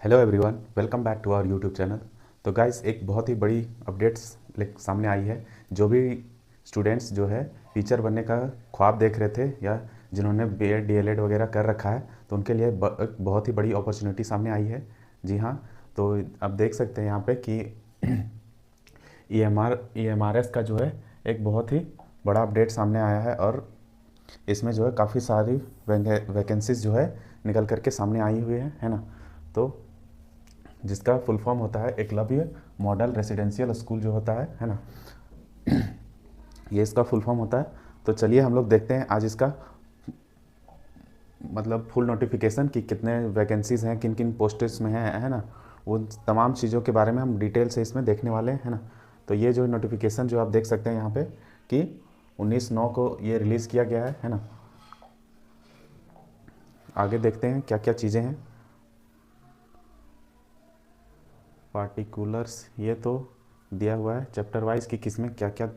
Hello everyone, welcome back to our YouTube channel. तो guys, एक बहुत ही बड़ी अपडेट्स सामने आई है। जो भी स्टूडेंट्स जो है टीचर बनने का ख्वाब देख रहे थे या जिन्होंने बीएड डीएलएड वगैरह कर रखा है, तो उनके लिए एक बहुत ही बड़ी अपॉर्चुनिटी सामने आई है। जी हाँ। तो आप देख सकते हैं यहाँ पे कि ईएमआरएस का जो है एक बहुत ही बड़ा अपडेट सामने आया है, और इसमें जो है काफ़ी सारी वैकेंसीज जो है निकल करके सामने आई हुई है ना। तो जिसका फुल फॉर्म होता है एकलव्य मॉडल रेसिडेंशियल स्कूल जो होता है ना, ये इसका फुल फॉर्म होता है। तो चलिए हम लोग देखते हैं आज इसका मतलब फुल नोटिफिकेशन कि कितने वैकेंसीज हैं, किन किन पोस्ट्स में हैं, है ना। वो तमाम चीज़ों के बारे में हम डिटेल से इसमें देखने वाले हैं, है ना। तो ये जो नोटिफिकेशन जो आप देख सकते हैं यहाँ पे कि 19/9 को ये रिलीज़ किया गया है ना। आगे देखते हैं क्या क्या चीज़ें हैं। पार्टिकुलर्स ये तो दिया हुआ है चैप्टर वाइज कि किसमें क्या क्या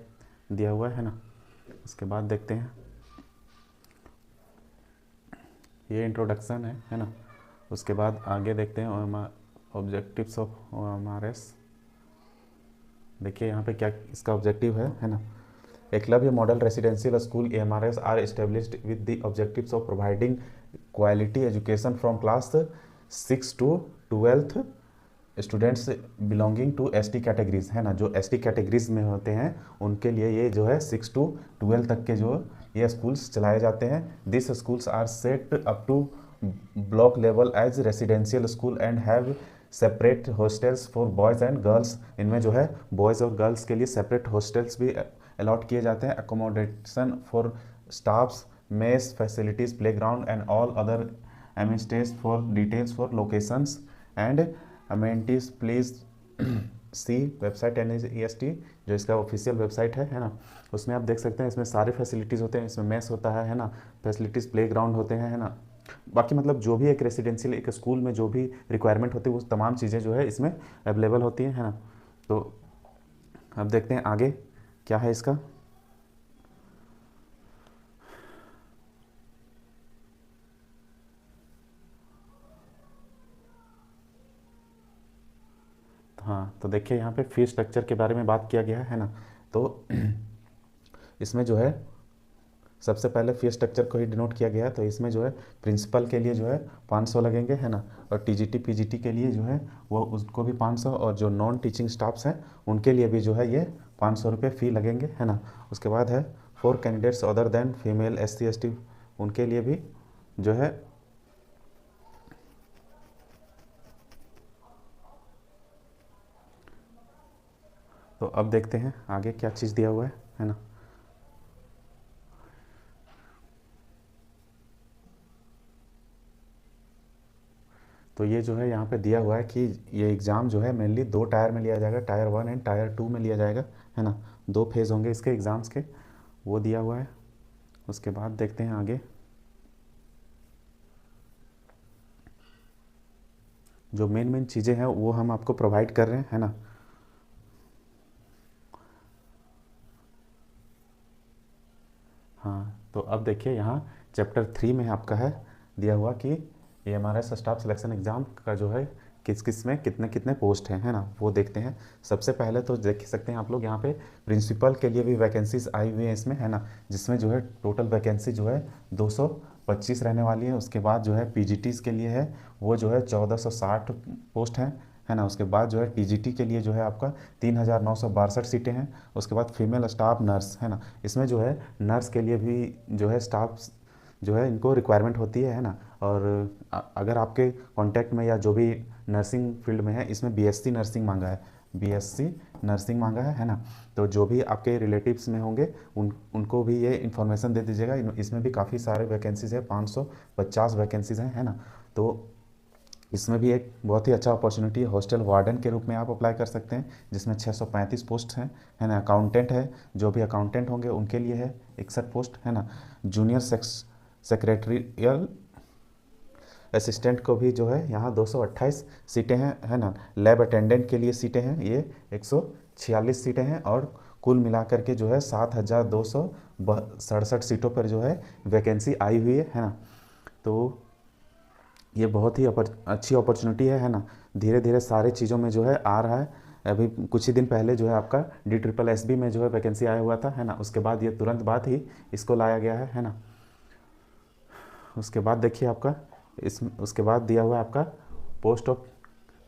दिया हुआ है ना। उसके बाद देखते हैं, ये इंट्रोडक्शन है ना। उसके बाद आगे देखते हैं ऑब्जेक्टिव्स ऑफ OMRS। देखिए यहाँ पे क्या इसका ऑब्जेक्टिव है ना। Eklavya model residential school AMRS are established with the objectives of providing quality education from class 6 to 12th students belonging to ST categories, है ना। जो एसटी कैटेगरीज में होते हैं उनके लिए ये जो है 6 to 12 तक के जो ये स्कूल्स चलाए जाते हैं। This schools are set up to block level as residential school and have separate hostels for boys and girls. इनमें जो है बॉयज़ और गर्ल्स के लिए सेपरेट हॉस्टल्स भी अलॉट किए जाते हैं। Accommodation for staffs, mess facilities, playground and all other amenities. For details for locations and amenities please see website NIST, जो इसका ऑफिशियल वेबसाइट है ना। उसमें आप देख सकते हैं इसमें सारे फैसिलिटीज़ होते हैं। इसमें मेस होता है ना, फैसिलिटीज़, प्लेग्राउंड होते हैं, है ना। बाकी मतलब जो भी एक रेसिडेंशियल एक स्कूल में जो भी रिक्वायरमेंट होती है वो तमाम चीज़ें जो है इसमें अवेलेबल होती हैं, है ना। तो अब देखते हैं आगे क्या है इसका। हाँ, तो देखिए यहाँ पे फीस स्ट्रक्चर के बारे में बात किया गया है ना। तो इसमें जो है सबसे पहले फीस स्ट्रक्चर को ही डिनोट किया गया है। तो इसमें जो है प्रिंसिपल के लिए जो है 500 लगेंगे, है ना। और टीजीटी पीजीटी के लिए जो है वो उसको भी 500, और जो नॉन टीचिंग स्टाफ्स हैं उनके लिए भी जो है ये 500 रुपये फ़ी लगेंगे, है ना। उसके बाद है for candidates other than female SC ST, उनके लिए भी जो है तो अब देखते हैं आगे क्या चीज़ दिया हुआ है ना। तो ये जो है यहाँ पे दिया हुआ है कि ये एग्ज़ाम जो है मेनली 2 टायर में लिया जाएगा, टायर 1 एंड टायर 2 में लिया जाएगा, है ना। 2 फेज़ होंगे इसके एग्ज़ाम्स के, वो दिया हुआ है। उसके बाद देखते हैं आगे जो मेन मेन चीज़ें हैं वो हम आपको प्रोवाइड कर रहे हैं, है ना। हाँ, तो अब देखिए यहाँ चैप्टर 3 में आपका है दिया हुआ कि ये हमारा स्टाफ सिलेक्शन एग्ज़ाम का जो है किस किस में कितने कितने पोस्ट हैं, है ना। वो देखते हैं। सबसे पहले तो देख सकते हैं आप लोग यहाँ पे प्रिंसिपल के लिए भी वैकेंसीज आई हुई हैं इसमें, है ना। जिसमें जो है टोटल वैकेंसी जो है 225 रहने वाली है। उसके बाद जो है पीजीटीज़ के लिए है वो जो है 1460 पोस्ट हैं, है ना। उसके बाद जो है टीजीटी के लिए जो है आपका 3962 सीटें हैं। उसके बाद फीमेल स्टाफ नर्स, है ना। इसमें जो है नर्स के लिए भी जो है स्टाफ जो है इनको रिक्वायरमेंट होती है ना। और अगर आपके कांटेक्ट में या जो भी नर्सिंग फील्ड में है, इसमें BSc नर्सिंग मांगा है, BSc नर्सिंग मांगा है ना। तो जो भी आपके रिलेटिव्स में होंगे उनको भी ये इन्फॉर्मेशन दे दीजिएगा। इसमें भी काफ़ी सारे वैकेंसीज़ है, 550 वैकेंसीज़ हैं, है ना। तो इसमें भी एक बहुत ही अच्छा अपॉर्चुनिटी है। हॉस्टल वार्डन के रूप में आप अप्लाई कर सकते हैं, जिसमें 635 पोस्ट हैं, है ना। अकाउंटेंट है, जो भी अकाउंटेंट होंगे उनके लिए है 61 पोस्ट, है ना। जूनियर सेक्रेटरियल असिस्टेंट को भी जो है यहाँ 228 सीटें हैं, है ना। लैब अटेंडेंट के लिए सीटें हैं ये 146 सीटें हैं, और कुल मिलाकर के जो है 7267 सीटों पर जो है वैकेंसी आई हुई है ना। तो ये बहुत ही अच्छी अपॉर्चुनिटी है ना। धीरे धीरे सारी चीज़ों में जो है आ रहा है। अभी कुछ ही दिन पहले जो है आपका DSSB में जो है वैकेंसी आया हुआ था, है ना। उसके बाद ये तुरंत बाद ही इसको लाया गया है ना। उसके बाद देखिए आपका उसके बाद दिया हुआ है आपका post of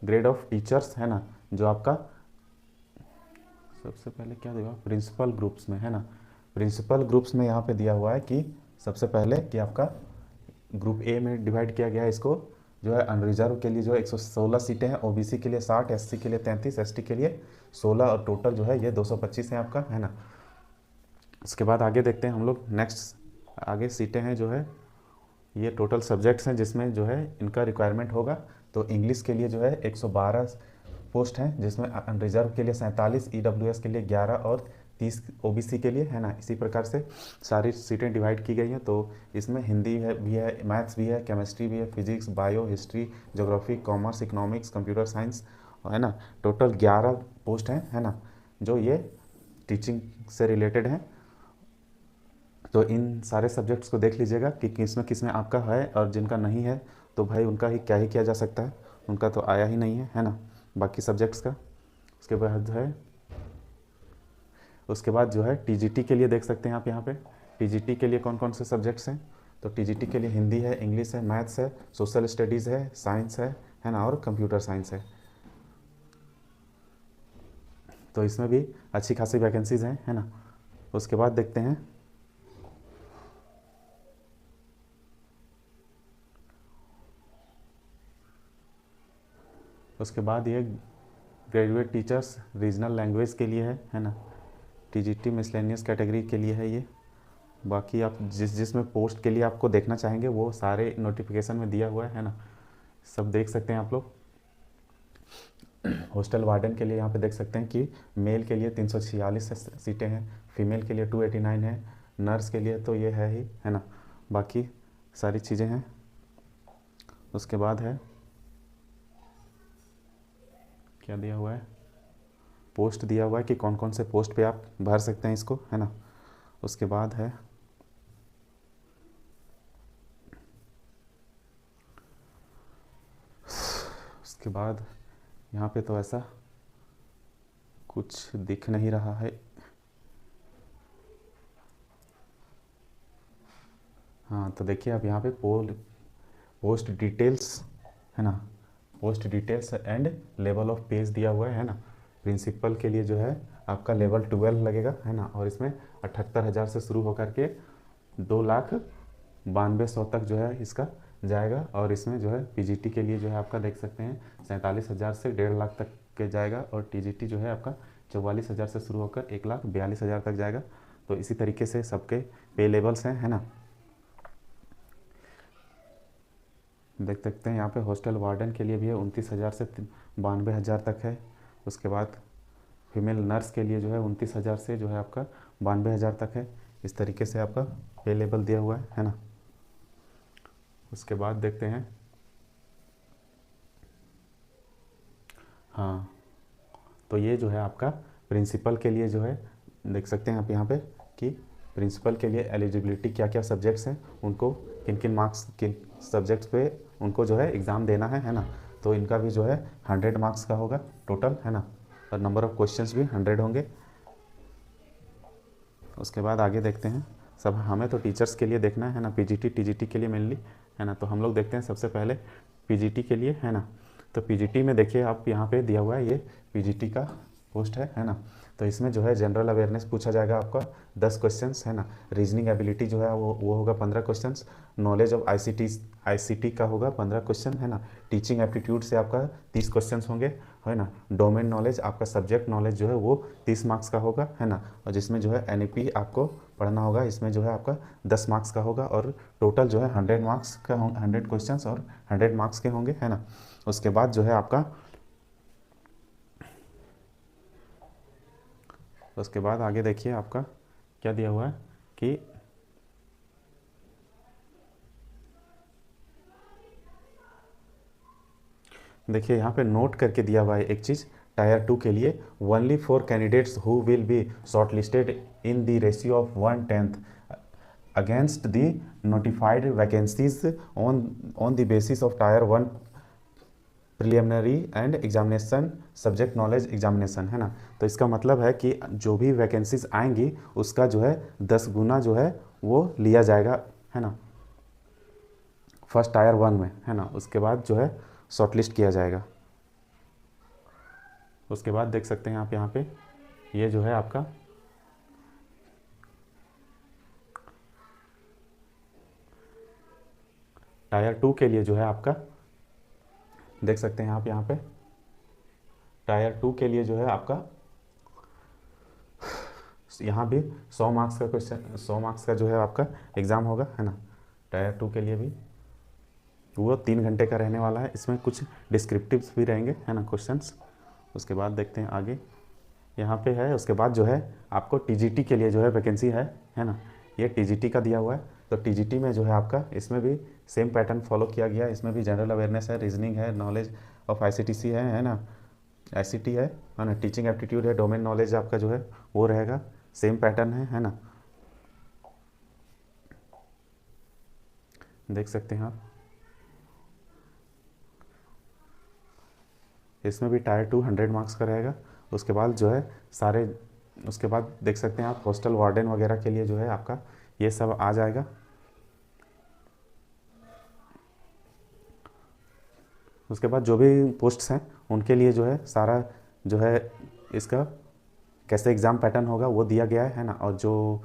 grade of teachers, है ना, जो आपका सबसे पहले क्या दिया प्रिंसिपल ग्रुप्स में, है ना। प्रिंसिपल ग्रुप्स में यहाँ पे दिया हुआ है कि सबसे पहले कि आपका ग्रुप ए में डिवाइड किया गया है इसको, जो है अनरिजर्व के लिए जो है 116 सीटें हैं, OBC के लिए 60, SC के लिए 33, ST के लिए 16 और टोटल जो है ये 225 है आपका, है ना। उसके बाद आगे देखते हैं हम लोग नेक्स्ट आगे सीटें हैं जो है ये टोटल सब्जेक्ट्स हैं जिसमें जो है इनका रिक्वायरमेंट होगा। तो इंग्लिश के लिए जो है 112 पोस्ट हैं, जिसमें अनरिजर्व के लिए 47, EWS के लिए 11 और 30 OBC के लिए, है ना। इसी प्रकार से सारी सीटें डिवाइड की गई हैं। तो इसमें हिंदी है भी है, मैथ्स भी है, केमिस्ट्री भी है, physics, bio, history, geography, commerce, economics, computer science, है ना। टोटल 11 पोस्ट हैं, है ना, जो ये टीचिंग से रिलेटेड हैं। तो इन सारे सब्जेक्ट्स को देख लीजिएगा कि किस में आपका है, और जिनका नहीं है तो भाई उनका ही क्या किया जा सकता है, उनका तो आया ही नहीं है ना, बाकी सब्जेक्ट्स का। उसके बाद जो है TGT के लिए देख सकते हैं आप यहाँ पे TGT के लिए कौन कौन से सब्जेक्ट्स हैं। तो TGT के लिए हिंदी है, इंग्लिश है, मैथ्स है, सोशल स्टडीज़ है, साइंस है ना, और कंप्यूटर साइंस है। तो इसमें भी अच्छी खासी वैकेंसीज़ हैं, है ना। उसके बाद देखते हैं उसके बाद ये ग्रेजुएट टीचर्स रीजनल लैंग्वेज के लिए है ना। TGT मिसलेनियस कैटेगरी के लिए है ये। बाकी आप जिसमें पोस्ट के लिए आपको देखना चाहेंगे वो सारे नोटिफिकेशन में दिया हुआ है ना, सब देख सकते हैं आप लोग। हॉस्टल वार्डन के लिए यहाँ पे देख सकते हैं कि मेल के लिए 346 सीटें हैं, फीमेल के लिए 289 है, नर्स के लिए तो ये है ही, है ना। बाकी सारी चीज़ें हैं। उसके बाद है क्या दिया हुआ है, पोस्ट दिया हुआ है कि कौन कौन से पोस्ट पे आप भर सकते हैं इसको, है ना। उसके बाद है उसके बाद यहाँ पे तो ऐसा कुछ दिख नहीं रहा है। हाँ तो देखिए आप यहाँ पे पोस्ट डिटेल्स, है ना, post details and level of page दिया हुआ है ना। प्रिंसिपल के लिए जो है आपका लेवल 12 लगेगा, है ना, और इसमें 78,000 से शुरू होकर के 2,92,100 तक जो है इसका जाएगा। और इसमें जो है PGT के लिए जो है आपका देख सकते हैं 47,000 से 1.5 लाख तक के जाएगा, और TGT जो है आपका 44,000 से शुरू होकर 1,42,000 तक जाएगा। तो इसी तरीके से सबके पे लेवल्स हैं, है ना। देख सकते हैं यहाँ पे हॉस्टल वार्डन के लिए भी है 29,000 से 92,000 तक है। उसके बाद फीमेल नर्स के लिए जो है 29,000 से जो है आपका 92,000 तक है। इस तरीके से आपका पे लेवल दिया हुआ है ना। उसके बाद देखते हैं, हाँ तो ये जो है आपका प्रिंसिपल के लिए जो है देख सकते हैं आप यहाँ पे कि प्रिंसिपल के लिए एलिजिबिलिटी क्या क्या सब्जेक्ट्स हैं, उनको किन किन मार्क्स किन सब्जेक्ट्स पे उनको जो है एग्ज़ाम देना है ना। तो इनका भी जो है 100 मार्क्स का होगा टोटल, है ना, और नंबर ऑफ़ क्वेश्चंस भी 100 होंगे। उसके बाद आगे देखते हैं, सब हमें तो टीचर्स के लिए देखना है ना, PGT TGT के लिए मेनली, है ना। तो हम लोग देखते हैं सबसे पहले PGT के लिए, है ना। तो PGT में देखिए आप यहाँ पे दिया हुआ है ये PGT का पोस्ट है ना। तो इसमें जो है जनरल अवेयरनेस पूछा जाएगा आपका 10 क्वेश्चंस, है ना। रीजनिंग एबिलिटी जो है वो होगा 15 क्वेश्चंस। नॉलेज ऑफ ICT का होगा 15 क्वेश्चन, है ना। टीचिंग एप्टीट्यूड से आपका 30 क्वेश्चंस होंगे, है ना। डोमेन नॉलेज आपका सब्जेक्ट नॉलेज जो है वो 30 मार्क्स का होगा, है ना। और जिसमें जो है NEP आपको पढ़ना होगा, इसमें जो है आपका 10 मार्क्स का होगा, और टोटल जो है 100 मार्क्स का 100 क्वेश्चंस और 100 मार्क्स के होंगे, है ना। उसके बाद जो है आपका उसके बाद आगे देखिए आपका क्या दिया हुआ है कि देखिए यहाँ पे नोट करके दिया हुआ है एक चीज़, टायर 2 के लिए only 4 candidates who will be short listed in the ratio of 1/10 against the notified vacancies on the basis of tyre 1 preliminary and examination subject knowledge examination, है ना। तो इसका मतलब है कि जो भी वैकेंसीज आएंगी उसका जो है 10 गुना जो है वो लिया जाएगा, है ना, फर्स्ट टायर 1 में, है ना। उसके बाद जो है शॉर्टलिस्ट किया जाएगा। उसके बाद देख सकते हैं आप यहाँ पे ये जो है आपका टायर 2 के लिए जो है आपका देख सकते हैं आप यहाँ पे टायर 2 के लिए जो है आपका यहाँ भी 100 मार्क्स का क्वेश्चन, 100 मार्क्स का जो है आपका एग्ज़ाम होगा, है ना। टायर 2 के लिए भी वो 3 घंटे का रहने वाला है। इसमें कुछ डिस्क्रिप्टिव्स भी रहेंगे, है ना, क्वेश्चंस। उसके बाद देखते हैं आगे यहाँ पे है। उसके बाद जो है आपको टीजीटी के लिए जो है वैकेंसी है ना। ये टीजीटी का दिया हुआ है। तो टीजीटी में जो है आपका इसमें भी सेम पैटर्न फॉलो किया गया है। इसमें भी जनरल अवेयरनेस है, रीजनिंग है, नॉलेज ऑफ आईसीटीसी है ना, आईसीटी है ना, टीचिंग एप्टीट्यूड है, डोमेन नॉलेज आपका जो है वो रहेगा, सेम पैटर्न है ना। देख सकते हैं आप इसमें भी टायर 2 100 मार्क्स का रहेगा। उसके बाद जो है सारे, उसके बाद देख सकते हैं आप हॉस्टल वार्डन वगैरह के लिए जो है आपका ये सब आ जाएगा। उसके बाद जो भी पोस्ट्स हैं उनके लिए जो है सारा जो है इसका कैसे एग्ज़ाम पैटर्न होगा वो दिया गया है ना। और जो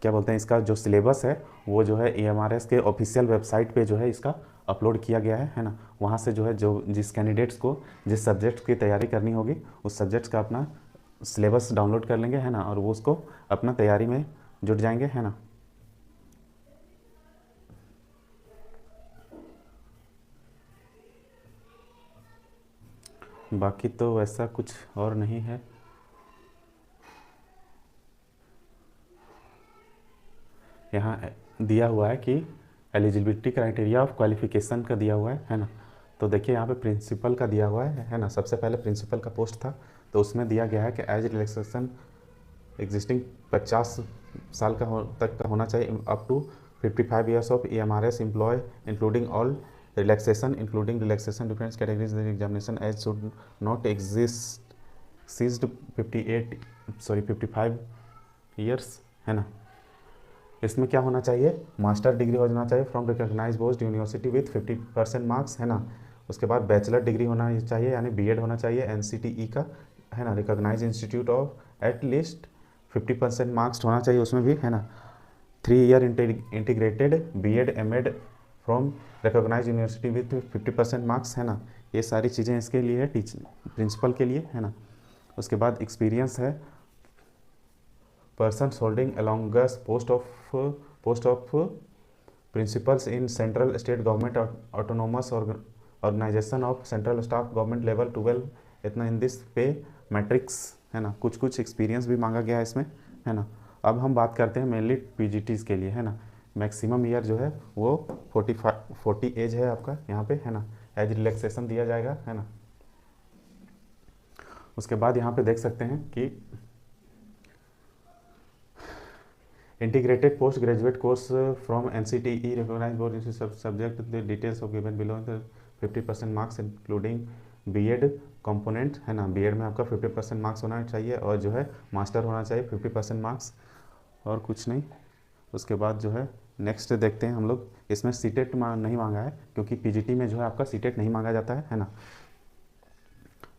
क्या बोलते हैं इसका जो सिलेबस है वो जो है EMRS के ऑफिशियल वेबसाइट पे जो है इसका अपलोड किया गया है ना। वहाँ से जो है जो जिस कैंडिडेट्स को जिस सब्जेक्ट की तैयारी करनी होगी उस सब्जेक्ट्स का अपना सिलेबस डाउनलोड कर लेंगे, है ना, और वो उसको अपना तैयारी में जुट जाएंगे, है ना। बाकी तो वैसा कुछ और नहीं है। यहाँ दिया हुआ है कि एलिजिबिलिटी क्राइटेरिया ऑफ क्वालिफिकेशन का दिया हुआ है ना। तो देखिए यहाँ पे प्रिंसिपल का दिया हुआ है ना। सबसे पहले प्रिंसिपल का पोस्ट था तो उसमें दिया गया है कि एज रिलैक्सेशन एग्जिस्टिंग 50 साल का तक का होना चाहिए, up to 55 years of EMRS employ including all relaxation difference categories examination age should not exist ceased 55 years, है ना। इसमें क्या होना चाहिए, मास्टर डिग्री होना चाहिए from recognize post university with 50% marks, है ना। उसके बाद बैचलर डिग्री होना चाहिए यानी BEd होना चाहिए NCTE का, है ना, recognize institute of at least 50% marks होना चाहिए उसमें भी, है ना। 3 year integrated BEd MAd from recognize university with 50% marks, है ना। ये सारी चीज़ें इसके लिए है प्रिंसिपल के लिए, है ना। उसके बाद एक्सपीरियंस है persons holding longest post of principals in central state government autonomous organization of central staff government level 12 इतना इन दिस पे मैट्रिक्स, है ना। कुछ कुछ एक्सपीरियंस भी मांगा गया है इसमें, है ना। अब हम बात करते हैं मेनली PGTs के लिए, है ना। मैक्सिमम ईयर जो है वो 40 एज है आपका यहाँ पे, है ना। एज रिलैक्सेशन दिया जाएगा, है ना। उसके बाद यहाँ पे देख सकते हैं कि integrated post graduate course from NCTE recognized board subject the details of given below the 50% marks including BEd component, है ना। BEd में आपका 50% मार्क्स होना चाहिए और जो है मास्टर होना चाहिए 50% मार्क्स, और कुछ नहीं। उसके बाद जो है नेक्स्ट देखते हैं हम लोग, इसमें सीटेट नहीं मांगा है क्योंकि PGT में जो है आपका सीटेट नहीं मांगा जाता है ना।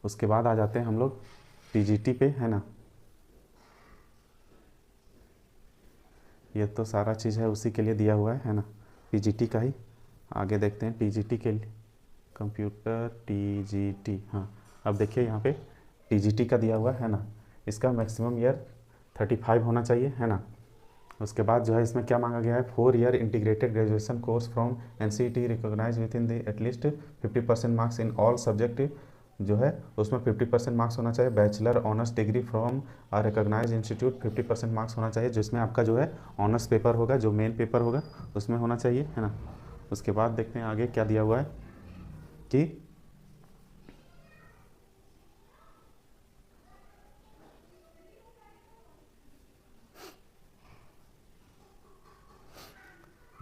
उसके बाद आ जाते हैं हम लोग TGT पे, है ना। ये तो सारा चीज़ है उसी के लिए दिया हुआ है ना, PGT का ही। आगे देखते हैं TGT के लिए, कंप्यूटर TGT, हाँ। अब देखिए यहाँ पे TGT का दिया हुआ है ना। इसका मैक्सिमम ईयर 35 होना चाहिए, है ना। उसके बाद जो है इसमें क्या मांगा गया है, 4 year integrated graduation course from NCT recognize with in the at least 50% marks in all subject जो है उसमें 50% मार्क्स होना चाहिए। Bachelor honours degree from recognize institute 50% marks होना चाहिए, जिसमें आपका जो है ऑनर्स पेपर होगा, जो मेन पेपर होगा उसमें होना चाहिए, है ना। उसके बाद देखते हैं आगे क्या दिया हुआ है कि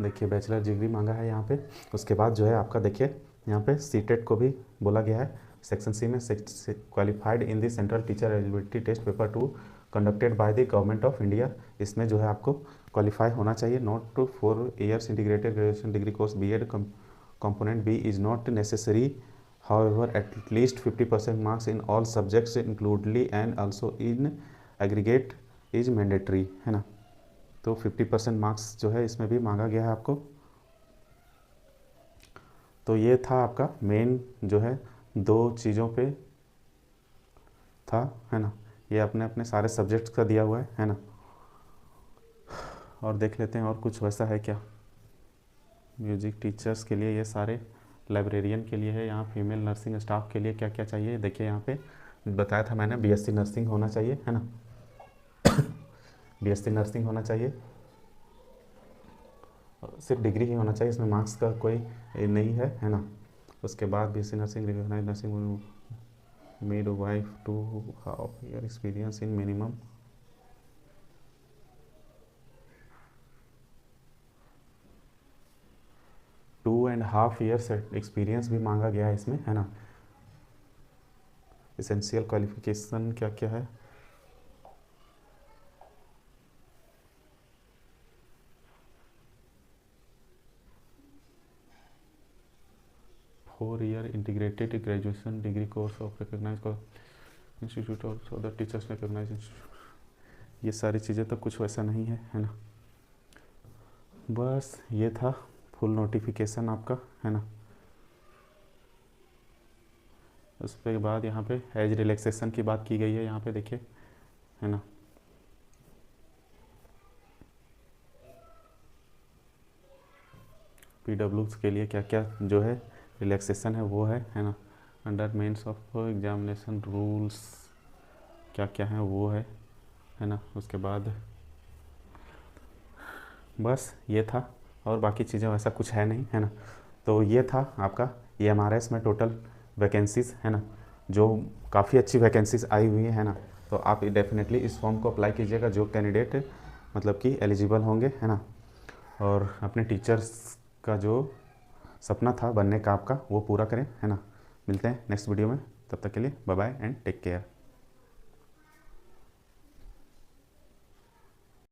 देखिए बैचलर डिग्री मांगा है यहाँ पे। उसके बाद जो है आपका देखिए यहाँ पे सीटेट को भी बोला गया है। सेक्शन सी में qualified in the central teacher eligibility test paper 2 conducted by the government of India. इसमें जो है आपको क्वालिफाई होना चाहिए। Not to 4 years integrated graduation degree course BEd component B is not necessary, however at least 50% marks in all subjects including and also in aggregate is mandatory, है ना। तो 50% marks जो है इसमें भी मांगा गया है आपको। तो ये था आपका मेन जो है 2 चीज़ों पे था, है ना। ये अपने अपने सारे सब्जेक्ट्स का दिया हुआ है ना। और देख लेते हैं और कुछ वैसा है क्या। म्यूजिक टीचर्स के लिए ये सारे, लाइब्रेरियन के लिए है, यहाँ फीमेल नर्सिंग स्टाफ के लिए क्या क्या चाहिए देखिए। यहाँ पे बताया था मैंने बीएससी नर्सिंग होना चाहिए, है ना। बीएससी नर्सिंग होना चाहिए, सिर्फ डिग्री ही होना चाहिए, इसमें मार्क्स का कोई नहीं है ना। उसके बाद BSc nursing recognized nursing midwife to have year experience in minimum 2.5 years experience भी मांगा गया है इसमें, है ना। एसेंशियल क्वालिफिकेशन क्या क्या है। Four year integrated graduation degree course of recognized institute of the teachers recognized institute. ये सारी चीज़ें तो कुछ वैसा नहीं है ना। बस ये था फुल नोटिफिकेशन आपका, है ना। उसके बाद यहाँ पे एज रिलैक्सेशन की बात की गई है यहाँ पे देखिए, है ना। पीडब्ल्यूज के लिए क्या क्या जो है रिलैक्सेशन है वो है ना। Under means of examination rules क्या क्या है वो है ना। उसके बाद बस ये था, और बाकी चीज़ें वैसा कुछ है नहीं, है ना। तो ये था आपका EMRS में टोटल वैकेंसीज़, है ना, जो काफ़ी अच्छी वैकेंसीज़ आई हुई है ना। तो आप डेफिनेटली इस फॉर्म को अप्लाई कीजिएगा जो कैंडिडेट मतलब कि एलिजिबल होंगे, है ना। और अपने टीचर्स का जो सपना था बनने का आपका वो पूरा करें, है ना। मिलते हैं नेक्स्ट वीडियो में, तब तक के लिए bye bye and take care.